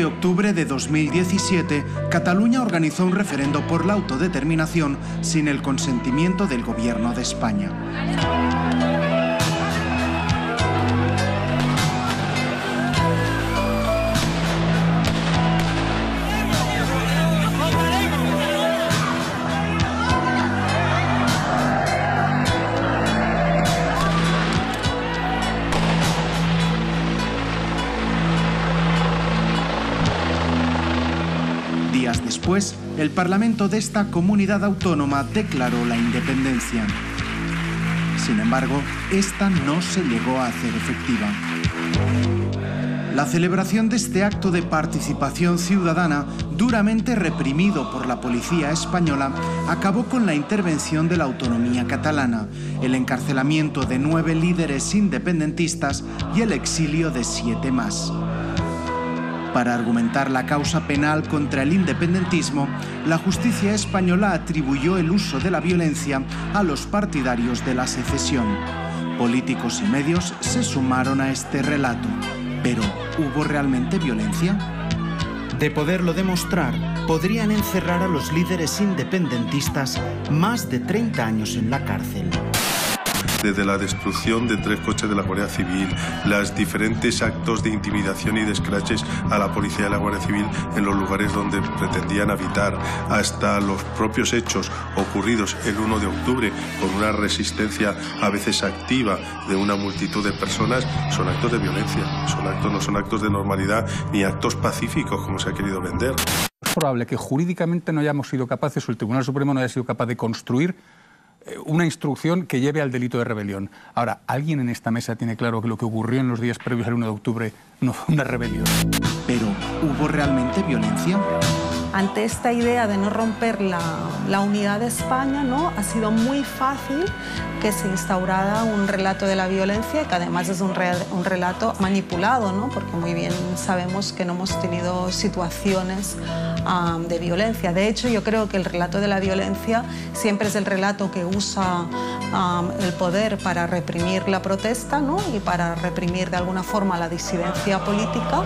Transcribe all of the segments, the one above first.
octubre de 2017, Cataluña organizó un referendo por la autodeterminación sin el consentimiento del Gobierno de España. Días después, el Parlamento de esta comunidad autónoma declaró la independencia. Sin embargo, esta no se llegó a hacer efectiva. La celebración de este acto de participación ciudadana, duramente reprimido por la policía española, acabó con la intervención de la autonomía catalana, el encarcelamiento de 9 líderes independentistas y el exilio de 7 más. Para argumentar la causa penal contra el independentismo, la justicia española atribuyó el uso de la violencia a los partidarios de la secesión. Políticos y medios se sumaron a este relato. Pero, ¿hubo realmente violencia? De poderlo demostrar, podrían encerrar a los líderes independentistas más de 30 años en la cárcel. Desde la destrucción de 3 coches de la Guardia Civil, los diferentes actos de intimidación y de escraches a la policía y a la Guardia Civil en los lugares donde pretendían habitar, hasta los propios hechos ocurridos el 1 de octubre con una resistencia a veces activa de una multitud de personas, son actos de violencia, no son actos de normalidad ni actos pacíficos como se ha querido vender. Es probable que jurídicamente no hayamos sido capaces, o el Tribunal Supremo no haya sido capaz de construir una instrucción que lleve al delito de rebelión. Ahora, ¿alguien en esta mesa tiene claro que lo que ocurrió en los días previos al 1 de octubre no fue una rebelión? Pero, ¿hubo realmente violencia? Ante esta idea de no romper la unidad de España, ¿no?, ha sido muy fácil que se instaurara un relato de la violencia, que además es un relato manipulado, ¿no?, porque muy bien sabemos que no hemos tenido situaciones de violencia. De hecho, yo creo que el relato de la violencia siempre es el relato que usa el poder para reprimir la protesta, ¿no?, y para reprimir de alguna forma la disidencia política.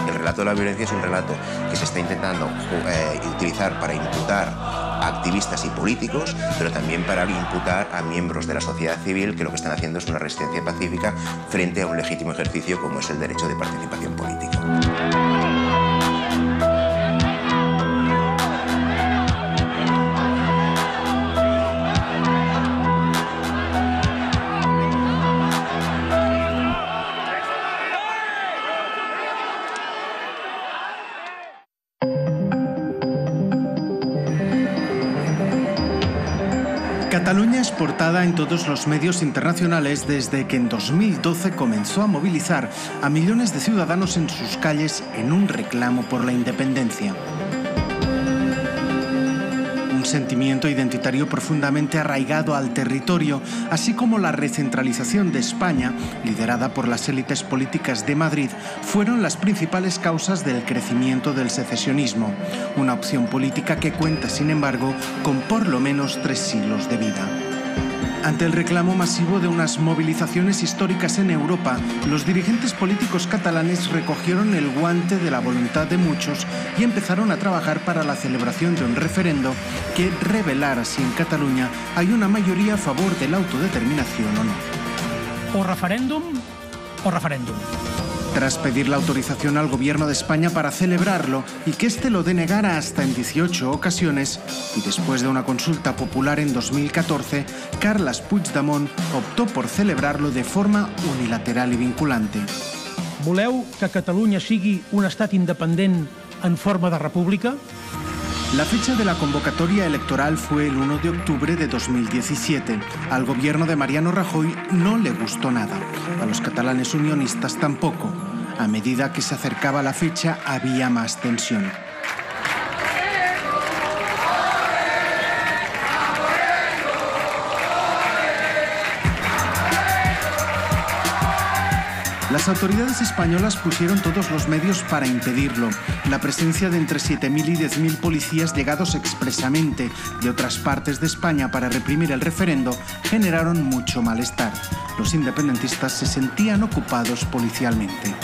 El relato de la violencia es un relato que se está intentando utilizar para imputar a activistas y políticos, pero también para imputar a miembros de la sociedad civil que lo que están haciendo es una resistencia pacífica frente a un legítimo ejercicio como es el derecho de participación política. Cataluña es portada en todos los medios internacionales desde que en 2012 comenzó a movilizar a millones de ciudadanos en sus calles en un reclamo por la independencia. Un sentimiento identitario profundamente arraigado al territorio, así como la recentralización de España, liderada por las élites políticas de Madrid, fueron las principales causas del crecimiento del secesionismo, una opción política que cuenta, sin embargo, con por lo menos 3 siglos de vida. Ante el reclamo masivo de unas movilizaciones históricas en Europa, los dirigentes políticos catalanes recogieron el guante de la voluntad de muchos y empezaron a trabajar para la celebración de un referendo que revelara si en Cataluña hay una mayoría a favor de la autodeterminación o no. O referéndum o referéndum. Tras pedir la autorización al Gobierno de España para celebrarlo y que éste lo denegara hasta en 18 ocasiones, y después de una consulta popular en 2014, Carles Puigdemont optó por celebrarlo de forma unilateral y vinculante. Voleu que Catalunya sigui un estat independent en forma de república? La fecha de la convocatoria electoral fue el 1 de octubre de 2017. Al gobierno de Mariano Rajoy no le gustó nada. A los catalanes unionistas tampoco. A medida que se acercaba la fecha, había más tensión. Las autoridades españolas pusieron todos los medios para impedirlo. La presencia de entre 7.000 y 10.000 policías llegados expresamente de otras partes de España para reprimir el referendo generaron mucho malestar. Los independentistas se sentían ocupados policialmente.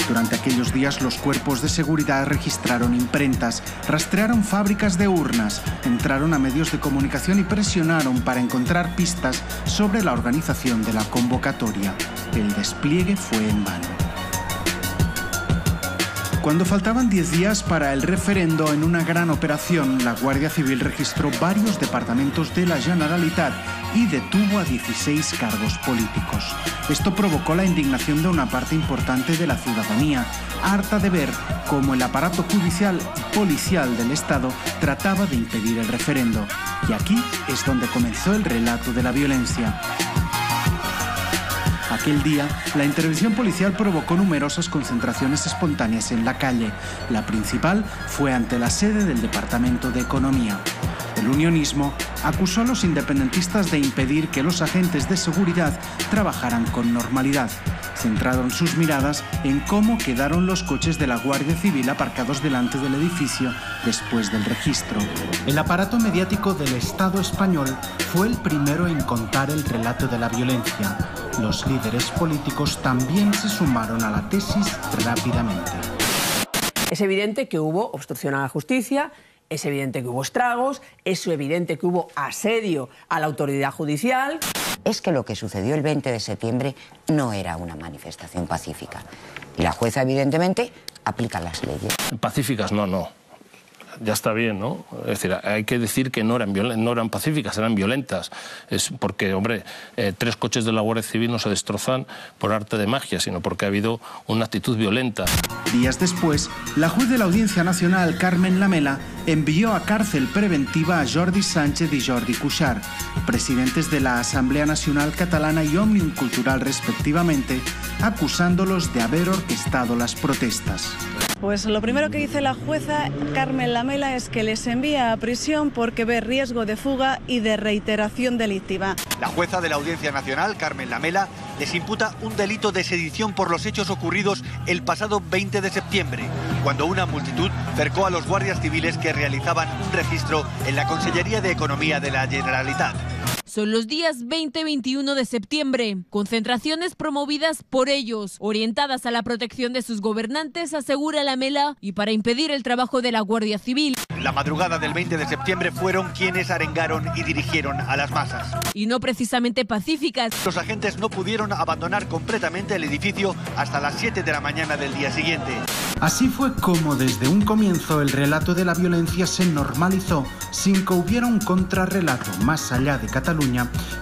Durante aquellos días los cuerpos de seguridad registraron imprentas, rastrearon fábricas de urnas, entraron a medios de comunicación y presionaron para encontrar pistas sobre la organización de la convocatoria. El despliegue fue en vano. Cuando faltaban 10 días para el referendo, en una gran operación, la Guardia Civil registró varios departamentos de la Generalitat y detuvo a 16 cargos políticos. Esto provocó la indignación de una parte importante de la ciudadanía, harta de ver cómo el aparato judicial y policial del Estado trataba de impedir el referendo. Y aquí es donde comenzó el relato de la violencia. Aquel día, la intervención policial provocó numerosas concentraciones espontáneas en la calle. La principal fue ante la sede del Departamento de Economía. El unionismo acusó a los independentistas de impedir que los agentes de seguridad trabajaran con normalidad. Centraron sus miradas en cómo quedaron los coches de la Guardia Civil aparcados delante del edificio después del registro. El aparato mediático del Estado español fue el primero en contar el relato de la violencia. Los líderes políticos también se sumaron a la tesis rápidamente. Es evidente que hubo obstrucción a la justicia, es evidente que hubo estragos, es evidente que hubo asedio a la autoridad judicial. Es que lo que sucedió el 20 de septiembre no era una manifestación pacífica. Y la jueza, evidentemente, aplica las leyes. Pacíficas, no. Ya está bien, ¿no? Es decir, hay que decir que no eran pacíficas, eran violentas. Es porque, hombre, 3 coches de la Guardia Civil no se destrozan por arte de magia, sino porque ha habido una actitud violenta. Días después, la juez de la Audiencia Nacional, Carmen Lamela, envió a cárcel preventiva a Jordi Sánchez y Jordi Cuixart, presidentes de la Asamblea Nacional Catalana y Òmnium Cultural respectivamente, acusándolos de haber orquestado las protestas. Pues lo primero que dice la jueza Carmen Lamela es que les envía a prisión porque ve riesgo de fuga y de reiteración delictiva. La jueza de la Audiencia Nacional, Carmen Lamela, les imputa un delito de sedición por los hechos ocurridos el pasado 20 de septiembre, cuando una multitud cercó a los guardias civiles que realizaban un registro en la Consellería de Economía de la Generalitat. Son los días 20 y 21 de septiembre. Concentraciones promovidas por ellos, orientadas a la protección de sus gobernantes, asegura Lamela, y para impedir el trabajo de la Guardia Civil. La madrugada del 20 de septiembre fueron quienes arengaron y dirigieron a las masas. Y no precisamente pacíficas. Los agentes no pudieron abandonar completamente el edificio hasta las 7 de la mañana del día siguiente. Así fue como desde un comienzo el relato de la violencia se normalizó sin que hubiera un contrarrelato más allá de Cataluña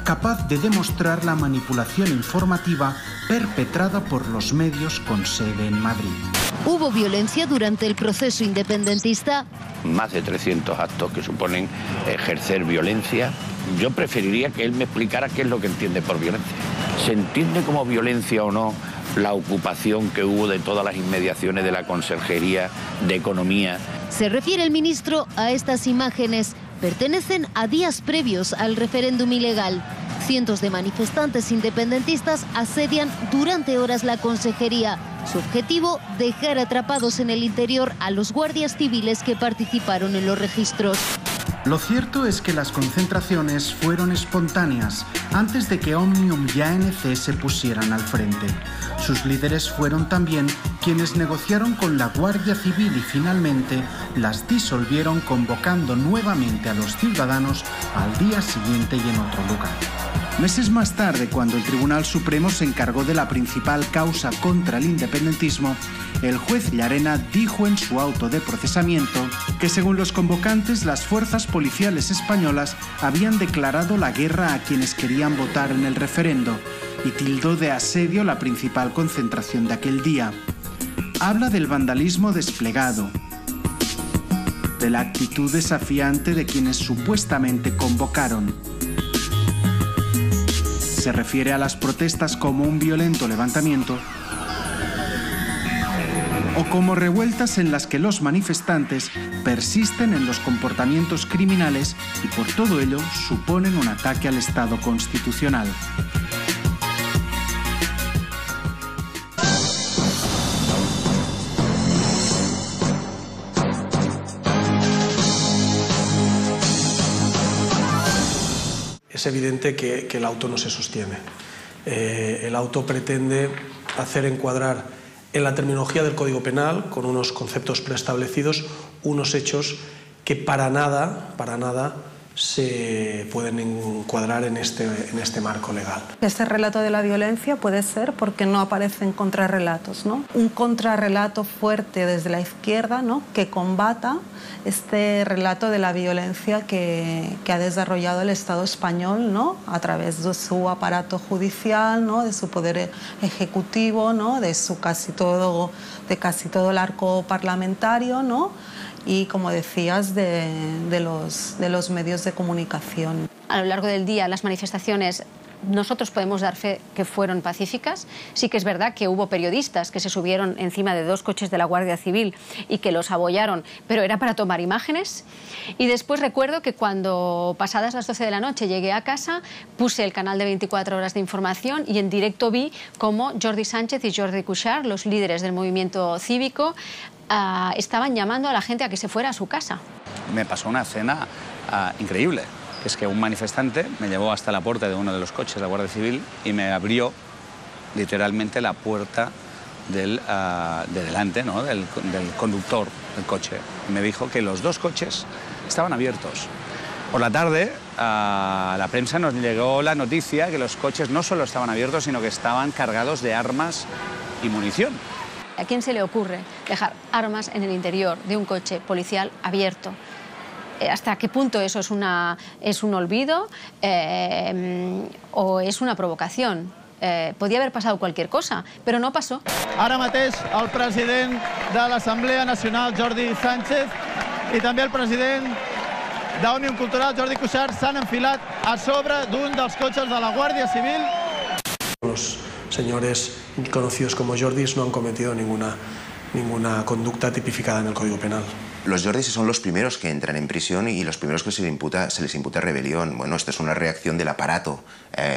capaz de demostrar la manipulación informativa perpetrada por los medios con sede en Madrid. ¿Hubo violencia durante el proceso independentista? Más de 300 actos que suponen ejercer violencia. Yo preferiría que él me explicara qué es lo que entiende por violencia. ¿Se entiende como violencia o no la ocupación que hubo de todas las inmediaciones de la Consellería de Economía? Se refiere el ministro a estas imágenes. Pertenecen a días previos al referéndum ilegal. Cientos de manifestantes independentistas asedian durante horas la consejería. Su objetivo, dejar atrapados en el interior a los guardias civiles que participaron en los registros. Lo cierto es que las concentraciones fueron espontáneas antes de que Òmnium y ANC se pusieran al frente. Sus líderes fueron también quienes negociaron con la Guardia Civil y finalmente las disolvieron convocando nuevamente a los ciudadanos al día siguiente y en otro lugar. Meses más tarde, cuando el Tribunal Supremo se encargó de la principal causa contra el independentismo, el juez Llarena dijo en su auto de procesamiento que según los convocantes las fuerzas policiales españolas habían declarado la guerra a quienes querían votar en el referendo y tildó de asedio la principal concentración de aquel día. Habla del vandalismo desplegado, de la actitud desafiante de quienes supuestamente convocaron. Se refiere a las protestas como un violento levantamiento o como revueltas en las que los manifestantes persisten en los comportamientos criminales y por todo ello suponen un ataque al Estado constitucional. Es evidente que el auto no se sostiene. El auto pretende hacer encuadrar en la terminología del Código Penal, con unos conceptos preestablecidos, unos hechos que para nada se pueden encuadrar en este marco legal. Este relato de la violencia puede ser porque no aparecen contrarrelatos, ¿no? Un contrarrelato fuerte desde la izquierda, ¿no?, que combata este relato de la violencia que ha desarrollado el Estado español, ¿no?, a través de su aparato judicial, ¿no?, de su poder ejecutivo, ¿no?, de casi todo el arco parlamentario, ¿no?, y, como decías, de los medios de comunicación. A lo largo del día, las manifestaciones, nosotros podemos dar fe que fueron pacíficas. Sí que es verdad que hubo periodistas que se subieron encima de 2 coches de la Guardia Civil y que los abollaron, pero era para tomar imágenes. Y después recuerdo que cuando, pasadas las 12 de la noche, llegué a casa, puse el canal de 24 horas de información y en directo vi cómo Jordi Sánchez y Jordi Cuixart, los líderes del movimiento cívico, estaban llamando a la gente a que se fuera a su casa. Me pasó una escena increíble, que es que un manifestante me llevó hasta la puerta de uno de los coches de la Guardia Civil y me abrió literalmente la puerta de delante, ¿no?, del conductor del coche. Y me dijo que los 2 coches estaban abiertos. Por la tarde, a la prensa nos llegó la noticia que los coches no solo estaban abiertos, sino que estaban cargados de armas y munición. ¿A quién se le ocurre dejar armas en el interior de un coche policial abierto? ¿Hasta qué punto eso es un olvido o es una provocación? Podía haver passat qualsevol cosa, però no passó. Ara mateix el president de l'Assemblea Nacional, Jordi Sánchez, i també el president d'Òmnium Cultural, Jordi Cuixart, s'han enfilat a sobre d'un dels cotxes de la Guàrdia Civil. Los señores conocidos como Jordis no han cometido ninguna conducta tipificada en el Código Penal. Los Jordis son los primeros que entran en prisión y los primeros que se les imputa rebelión. Bueno, esto es una reacción del aparato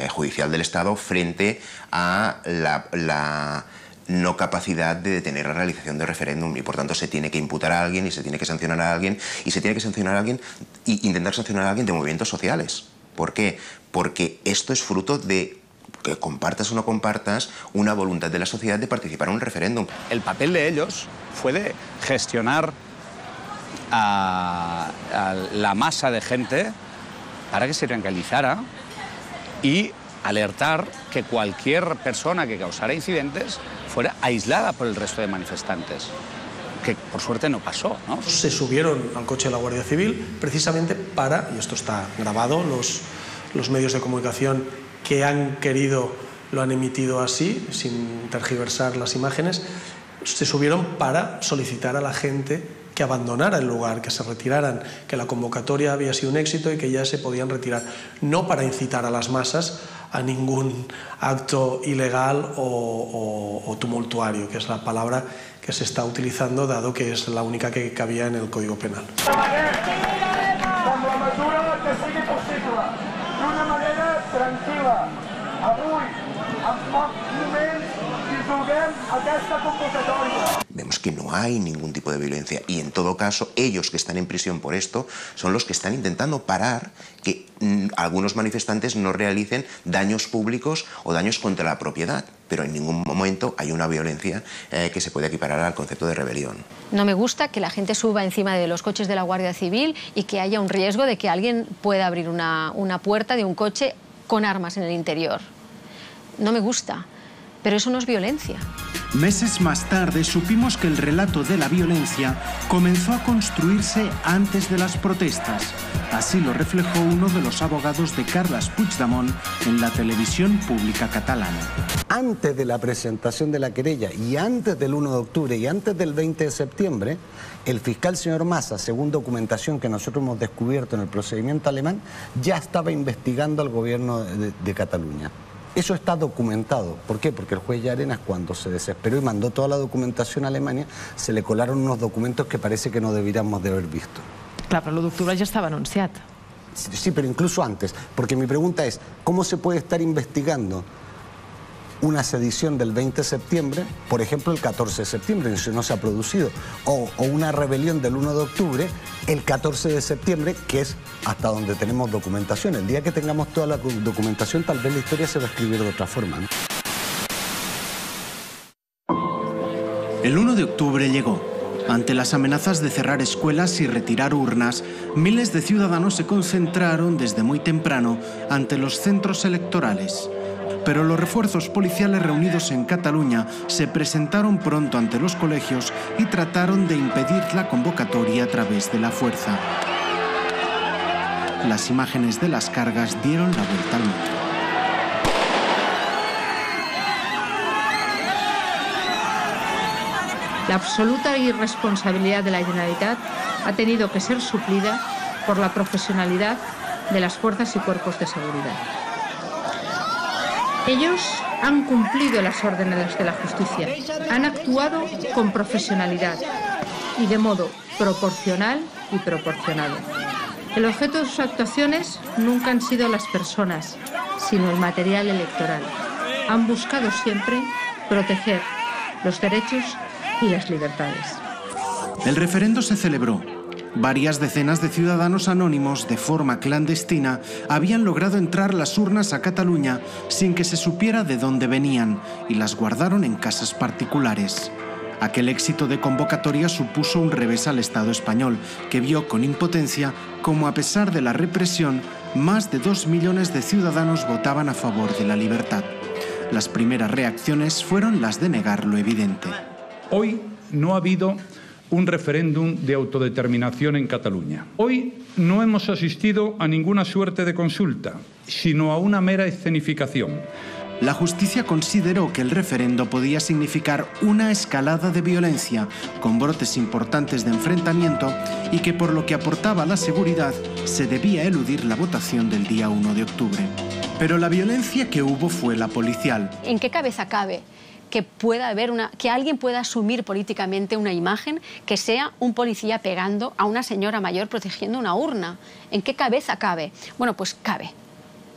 judicial del Estado frente a la no capacidad de detener la realización del referéndum y por tanto se tiene que imputar a alguien y se tiene que sancionar a alguien y se tiene que sancionar a alguien e intentar sancionar a alguien de movimientos sociales. ¿Por qué? Porque esto es fruto de que compartas o no compartas una voluntad de la sociedad de participar en un referéndum. El papel de ellos fue de gestionar a la masa de gente para que se tranquilizara y alertar que cualquier persona que causara incidentes fuera aislada por el resto de manifestantes, que por suerte no pasó, ¿no? Se subieron al coche de la Guardia Civil precisamente para, y esto está grabado, los medios de comunicación que han querido lo han emitido así, sin tergiversar las imágenes, se subieron para solicitar a la gente que abandonara el lugar, que se retiraran, que la convocatoria había sido un éxito y que ya se podían retirar, no para incitar a las masas a ningún acto ilegal o tumultuario, que es la palabra que se está utilizando, dado que es la única que cabía en el Código Penal. D'una manera tranquil·la, avui, en pocs moments, dissolguem aquesta convocatòria. Vemos que no hay ningún tipo de violencia y en todo caso ellos que están en prisión por esto son los que están intentando parar que algunos manifestantes no realicen daños públicos o daños contra la propiedad, pero en ningún momento hay una violencia que se puede equiparar al concepto de rebelión. No me gusta que la gente suba encima de los coches de la Guardia Civil y que haya un riesgo de que alguien pueda abrir una puerta de un coche con armas en el interior. No me gusta, pero eso no es violencia. Meses más tarde supimos que el relato de la violencia comenzó a construirse antes de las protestas. Así lo reflejó uno de los abogados de Carles Puigdemont en la televisión pública catalana. Antes de la presentación de la querella y antes del 1 de octubre y antes del 20 de septiembre, el fiscal señor Massa, según documentación que nosotros hemos descubierto en el procedimiento alemán, ya estaba investigando al gobierno de Cataluña. Eso está documentado. ¿Por qué? Porque el juez Llarena, cuando se desesperó y mandó toda la documentación a Alemania, se le colaron unos documentos que parece que no deberíamos de haber visto. Clar, però l'1 d'octubre ja estava anunciat. Sí, pero incluso antes. Porque mi pregunta es, ¿cómo se puede estar investigando una sedición del 20 de septiembre, por ejemplo el 14 de septiembre, si no se ha producido, o una rebelión del 1 de octubre, el 14 de septiembre, que es hasta donde tenemos documentación? El día que tengamos toda la documentación, tal vez la historia se va a escribir de otra forma, ¿no? El 1 de octubre llegó. Ante las amenazas de cerrar escuelas y retirar urnas, miles de ciudadanos se concentraron desde muy temprano ante los centros electorales. Pero los refuerzos policiales reunidos en Cataluña se presentaron pronto ante los colegios y trataron de impedir la convocatoria a través de la fuerza. Las imágenes de las cargas dieron la vuelta al mundo. La absoluta irresponsabilidad de la Generalitat ha tenido que ser suplida por la profesionalidad de las fuerzas y cuerpos de seguridad. Ellos han cumplido las órdenes de la justicia, han actuado con profesionalidad y de modo proporcional y proporcionado. El objeto de sus actuaciones nunca han sido las personas, sino el material electoral. Han buscado siempre proteger los derechos y las libertades. El referendo se celebró. Varias decenas de ciudadanos anónimos, de forma clandestina, habían logrado entrar las urnas a Cataluña sin que se supiera de dónde venían y las guardaron en casas particulares. Aquel éxito de convocatoria supuso un revés al Estado español, que vio con impotencia cómo, a pesar de la represión, más de 2 millones de ciudadanos votaban a favor de la libertad. Las primeras reacciones fueron las de negar lo evidente. Hoy no ha habido un referéndum de autodeterminación en Cataluña. Hoy no hemos asistido a ninguna suerte de consulta, sino a una mera escenificación. La justicia consideró que el referendo podía significar una escalada de violencia, con brotes importantes de enfrentamiento, y que por lo que aportaba a la seguridad, se debía eludir la votación del día 1 de octubre. Pero la violencia que hubo fue la policial. ¿En qué cabeza cabe que pueda haber que alguien pueda asumir políticamente una imagen que sea un policía pegando a una señora mayor protegiendo una urna? ¿En qué cabeza cabe? Bueno, pues cabe.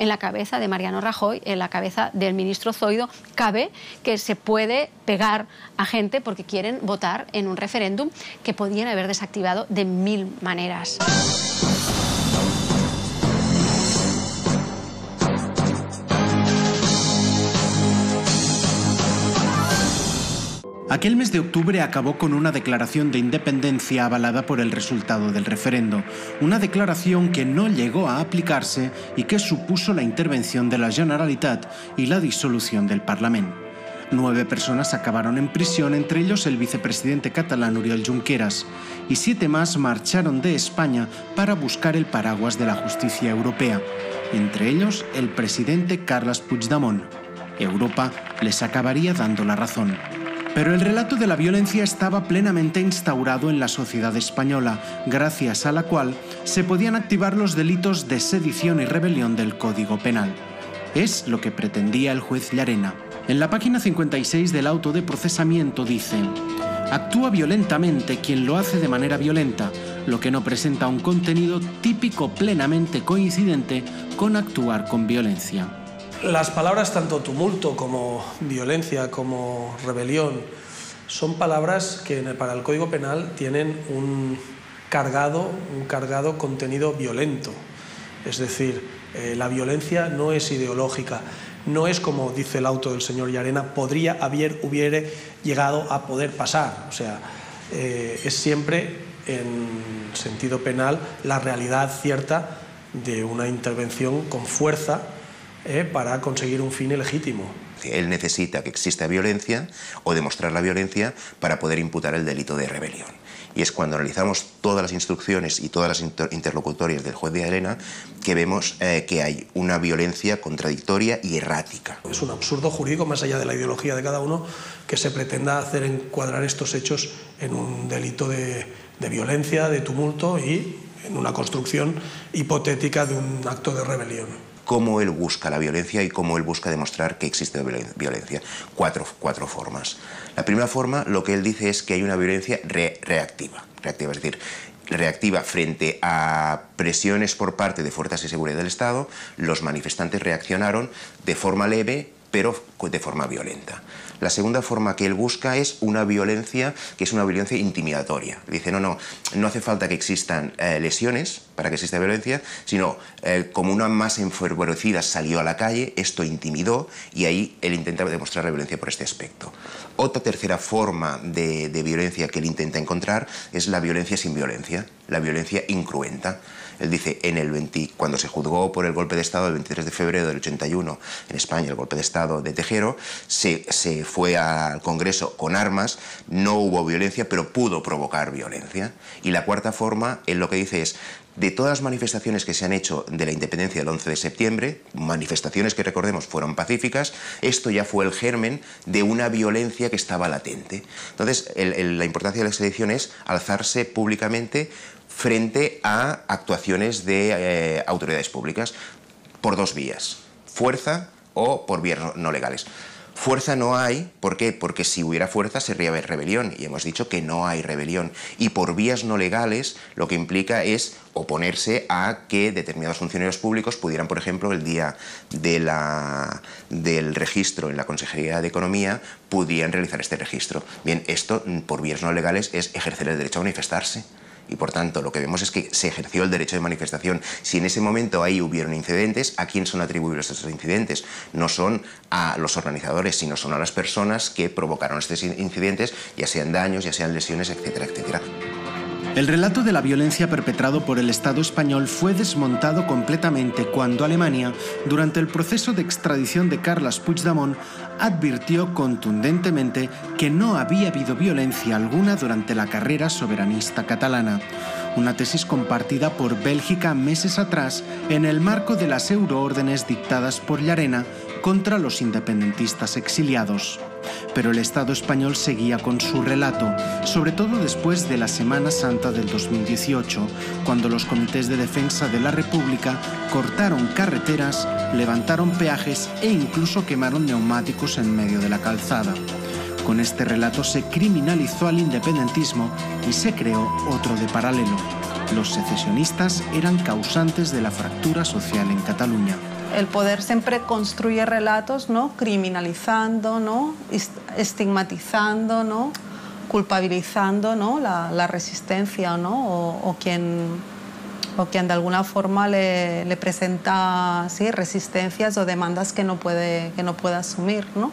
En la cabeza de Mariano Rajoy, en la cabeza del ministro Zoido, cabe que se puede pegar a gente porque quieren votar en un referéndum que podían haber desactivado de 1000 maneras. Aquel mes de octubre acabó con una declaración de independencia avalada por el resultado del referendo, una declaración que no llegó a aplicarse y que supuso la intervención de la Generalitat y la disolución del Parlament. 9 personas acabaron en prisión, entre ellos el vicepresidente catalán Oriol Junqueras, y 7 más marcharon de España para buscar el paraguas de la justicia europea, entre ellos el presidente Carles Puigdemont. Europa les acabaría dando la razón. Pero el relato de la violencia estaba plenamente instaurado en la sociedad española, gracias a la cual se podían activar los delitos de sedición y rebelión del Código Penal. Es lo que pretendía el juez Llarena. En la página 56 del auto de procesamiento dice: actúa violentamente quien lo hace de manera violenta, lo que no presenta un contenido típico plenamente coincidente con actuar con violencia. Las palabras tanto tumulto como violencia como rebelión son palabras que para el Código Penal tienen un cargado contenido violento. Es decir, la violencia no es ideológica, no es como dice el auto del señor Llarena, hubiera llegado a poder pasar. O sea, es siempre en sentido penal la realidad cierta de una intervención con fuerza para conseguir un fin ilegítimo. Él necesita que exista violencia o demostrar la violencia para poder imputar el delito de rebelión. Y es cuando analizamos todas las instrucciones y todas las interlocutorias del juez de Llarena que vemos que hay una violencia contradictoria y errática. Es un absurdo jurídico, más allá de la ideología de cada uno, que se pretenda hacer encuadrar estos hechos en un delito de violencia, de tumulto y en una construcción hipotética de un acto de rebelión. Cómo él busca la violencia y cómo él busca demostrar que existe violencia. Cuatro formas. La primera forma, lo que él dice es que hay una violencia reactiva, es decir, reactiva frente a presiones por parte de fuerzas de seguridad del Estado. Los manifestantes reaccionaron de forma leve pero de forma violenta. La segunda forma que él busca es una violencia que es una violencia intimidatoria. Dice, no hace falta que existan lesiones para que exista violencia, sino como una masa enfervorecida salió a la calle, esto intimidó y ahí él intenta demostrar la violencia por este aspecto. Otra tercera forma de violencia que él intenta encontrar es la violencia sin violencia, la violencia incruenta. Él dice, cuando se juzgó por el golpe de Estado el 23 de febrero del 81 en España, el golpe de Estado de Tejero, se fue al Congreso con armas, no hubo violencia, pero pudo provocar violencia. Y la cuarta forma, él lo que dice es, de todas las manifestaciones que se han hecho de la independencia del 11 de septiembre, manifestaciones que recordemos fueron pacíficas, esto ya fue el germen de una violencia que estaba latente. Entonces, la importancia de la extradición es alzarse públicamente frente a actuaciones de autoridades públicas por dos vías, fuerza o por vías no legales. Fuerza no hay, ¿por qué? Porque si hubiera fuerza sería rebelión, y hemos dicho que no hay rebelión. Y por vías no legales lo que implica es oponerse a que determinados funcionarios públicos pudieran, por ejemplo, el día del registro en la Consejería de Economía, pudieran realizar este registro. Bien, esto por vías no legales es ejercer el derecho a manifestarse. Y por tanto lo que vemos es que se ejerció el derecho de manifestación. Si en ese momento ahí hubieron incidentes, ¿a quién son atribuibles estos incidentes? No son a los organizadores, sino son a las personas que provocaron estos incidentes, ya sean daños, ya sean lesiones, etcétera, etcétera. El relato de la violencia perpetrado por el Estado español fue desmontado completamente cuando Alemania, durante el proceso de extradición de Carles Puigdemont, advirtió contundentemente que no había habido violencia alguna durante la carrera soberanista catalana. Una tesis compartida por Bélgica meses atrás en el marco de las euroórdenes dictadas por Llarena contra los independentistas exiliados. Pero el Estado español seguía con su relato, sobre todo después de la Semana Santa del 2018, cuando los comités de defensa de la República cortaron carreteras, levantaron peajes e incluso quemaron neumáticos en medio de la calzada. Con este relato se criminalizó al independentismo y se creó otro de paralelo. Los secesionistas eran causantes de la fractura social en Cataluña. El poder siempre construye relatos, ¿no?, criminalizando, ¿no?, estigmatizando, ¿no?, culpabilizando, ¿no?, la resistencia, ¿no?, o quien de alguna forma le presenta, sí, resistencias o demandas que no puede asumir, ¿no?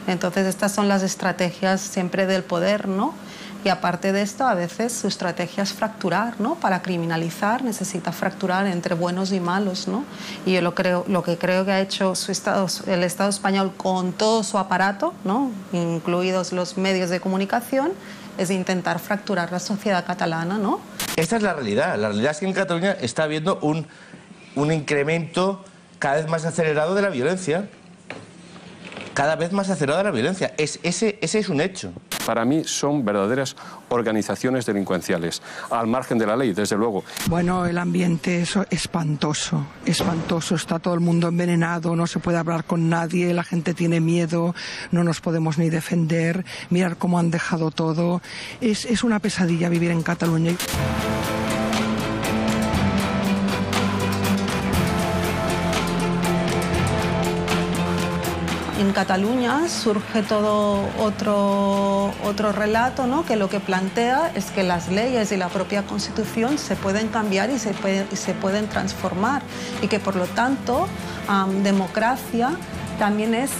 Entonces estas son las estrategias siempre del poder, ¿no? Y aparte de esto, a veces su estrategia es fracturar, ¿no? Para criminalizar necesita fracturar entre buenos y malos, ¿no? Y yo lo que creo que ha hecho el Estado español con todo su aparato, ¿no?, incluidos los medios de comunicación, es intentar fracturar la sociedad catalana, ¿no? Esta es la realidad. La realidad es que en Cataluña está habiendo un incremento cada vez más acelerado de la violencia. Cada vez más acelerada la violencia. Ese es un hecho. Para mí son verdaderas organizaciones delincuenciales, al margen de la ley, desde luego. Bueno, el ambiente es espantoso, espantoso. Está todo el mundo envenenado, no se puede hablar con nadie, la gente tiene miedo, no nos podemos ni defender, mirar cómo han dejado todo. Es una pesadilla vivir en Cataluña. En Cataluña surge todo otro relato, ¿no?, que lo que plantea es que las leyes y la propia Constitución se pueden cambiar y se pueden transformar, y que por lo tanto democracia también es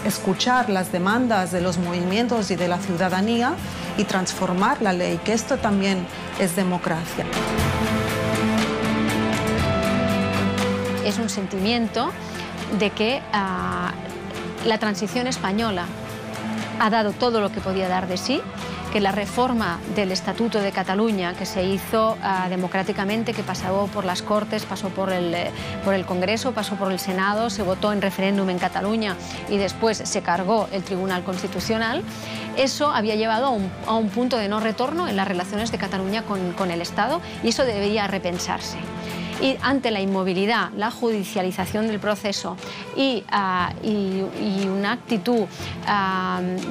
escuchar las demandas de los movimientos y de la ciudadanía y transformar la ley, que esto también es democracia. Es un sentimiento de que la transición española ha dado todo lo que podía dar de sí, que la reforma del Estatuto de Cataluña, que se hizo democráticamente, que pasó por las Cortes, pasó por el Congreso, pasó por el Senado, se votó en referéndum en Cataluña y después se cargó el Tribunal Constitucional, eso había llevado a un punto de no retorno en las relaciones de Cataluña con el Estado, y eso debería repensarse. Y ante la inmovilidad, la judicialización del proceso y una actitud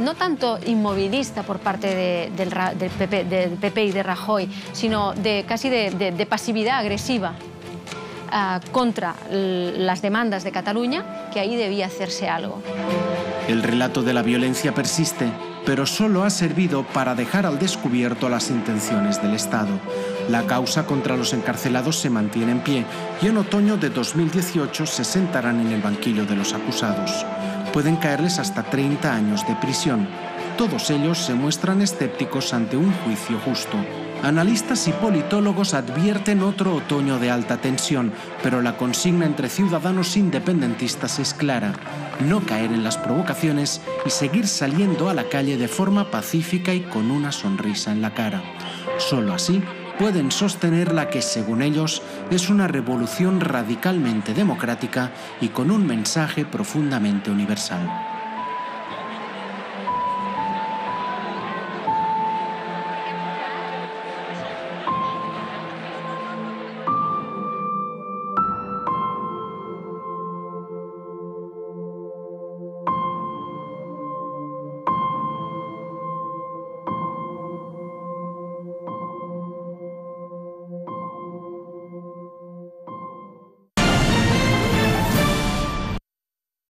no tanto inmovilista por parte del PP y de Rajoy, sino casi de pasividad agresiva contra las demandas de Cataluña, que ahí debía hacerse algo. El relato de la violencia persiste, pero solo ha servido para dejar al descubierto las intenciones del Estado. La causa contra los encarcelados se mantiene en pie y en otoño de 2018 se sentarán en el banquillo de los acusados. Pueden caerles hasta 30 años de prisión. Todos ellos se muestran escépticos ante un juicio justo. Analistas y politólogos advierten otro otoño de alta tensión, pero la consigna entre ciudadanos independentistas es clara: no caer en las provocaciones y seguir saliendo a la calle de forma pacífica y con una sonrisa en la cara. Solo así pueden sostener la que, según ellos, es una revolución radicalmente democrática y con un mensaje profundamente universal.